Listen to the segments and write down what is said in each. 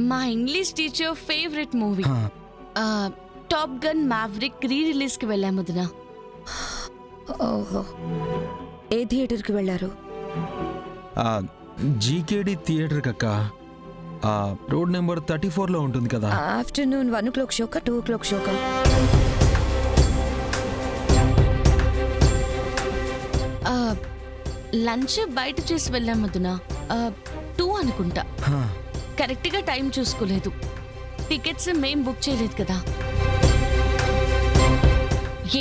మా English teacher favourite movie top gun maverick release కి వెళ్ళాము వదిన. ఓహో, ఏ థియేటర్కి వెళ్ళారు? జీకేడి థియేటర్ కక్క, రోడ్ నెంబర్ 34లో ఉంటుంది కదా. Afternoon 1 o'clock షోకా 2 o'clock షోకా? లంచ్ బయట చేసి వెళ్ళాము వదిన. 2 అనుకుంటా. కరెక్ట్ గా టైం చూసుకోలేదు. టికెట్స్ మేం బుక్ చేయలేదు కదా.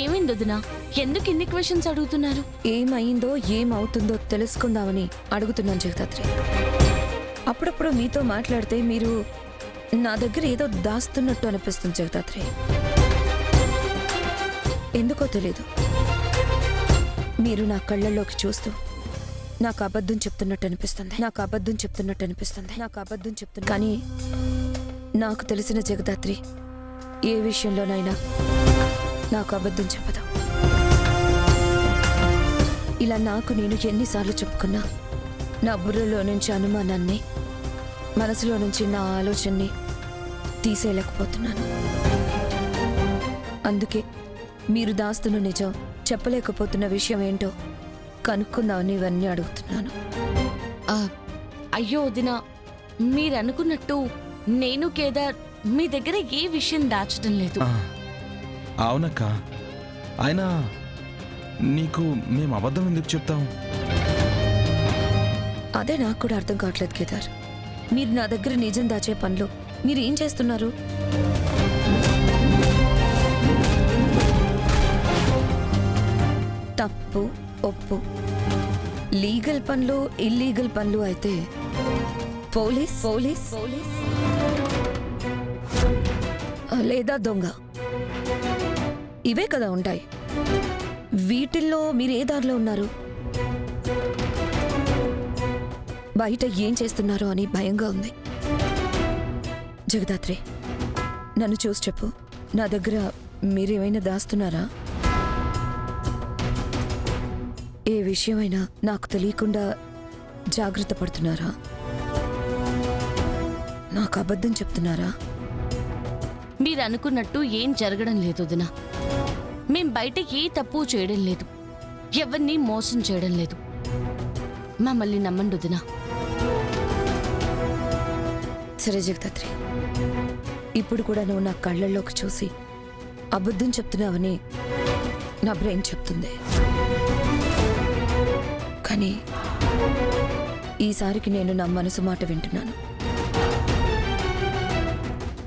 ఏమైంది వదిన? ఎందుకు ఇన్ని క్వశ్చన్స్ అడుగుతున్నారు? ఏమైందో ఏమవుతుందో తెలుసుకుందామని అడుగుతున్నాను జగదాత్రి. అప్పుడప్పుడు మీతో మాట్లాడితే మీరు నా దగ్గర ఏదో దాస్తున్నట్టు అనిపిస్తుంది జగదాత్రి. ఎందుకో తెలీదు, మీరు నా కళ్ళల్లోకి చూస్తూ నాకు అబద్ధం చెప్తున్నట్టు అనిపిస్తుంది. కానీ నాకు తెలిసిన జగదాత్రి ఏ విషయంలోనైనా నాకు అబద్ధం చెప్పదు. ఇలా నాకు నేను ఎన్నిసార్లు చెప్పుకున్నా నా బుర్రలో నుంచి అనుమానాన్ని, మనసులో నుంచి నా ఆలోచనని తీసేయలేకపోతున్నాను. అందుకే మీరు దాస్తున్న నిజం, చెప్పలేకపోతున్న విషయం ఏంటో కనుక్కుందామని ఇవన్నీ అడుగుతున్నాను. అయ్యో వదిన, మీరు అనుకున్నట్టు నేను కేదార్ మీ దగ్గర ఏ విషయం దాచడం లేదు. అవునక్క, అయినా నీకు మేము అబద్ధం ఎందుకు చెప్తాం? అదే నాకు కూడా అర్థం కావట్లేదు కేదార్. మీరు నా దగ్గర నిజం దాచే పనిలో మీరు ఏం చేస్తున్నారు? తప్పు ఒప్పు, లీగల్ పనులు ఇల్లీగల్ పనులు అయితే పోలీస్ పోలీస్ పోలీస్ లేదా దొంగ, ఇవే కదా ఉంటాయి. వీటిల్లో మీరు ఏ దారిలో ఉన్నారు? బయట ఏం చేస్తున్నారో అని భయంగా ఉంది. జగదాత్రి, నన్ను చూసి చెప్పు, నా దగ్గర మీరేమైనా దాస్తున్నారా? ఏ విషయమైనా నాకు తెలియకుండా జాగ్రత్త పడుతున్నారా? నాకు అబద్ధం చెప్తున్నారా? మీరు అనుకున్నట్టు ఏం జరగడం లేదు వదిన. మేం బయట ఏ తప్పు చేయడం లేదు, ఎవరిని మోసం చేయడం లేదు. మమ్మల్ని నమ్మండి వదిన. సరే జగదాత్రి, ఇప్పుడు కూడా నువ్వు నా కళ్ళల్లోకి చూసి అబద్ధం చెప్తున్నావని నా బ్రెయిన్ చెప్తుంది. కానీ ఈసారికి నేను నా మనసు మాట వింటున్నాను,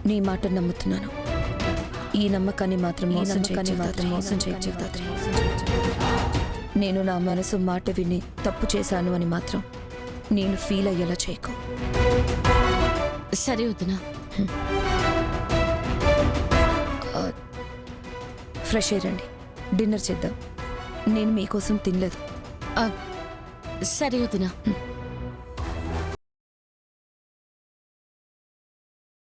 నీ మాట నమ్ముతున్నాను. ఈ నమ్మకాన్ని మాత్రం మోసం చేయ జగదాత్రి. నేను నా మనసు మాట విని తప్పు చేశాను అని మాత్రం నేను ఫీల్ అయ్యేలా చేయకు. సరే వదిన. ఫ్రెష్ అయ్యండి, డిన్నర్ చేద్దాం. నేను మీకోసం తినలేదు. సరే వదిన.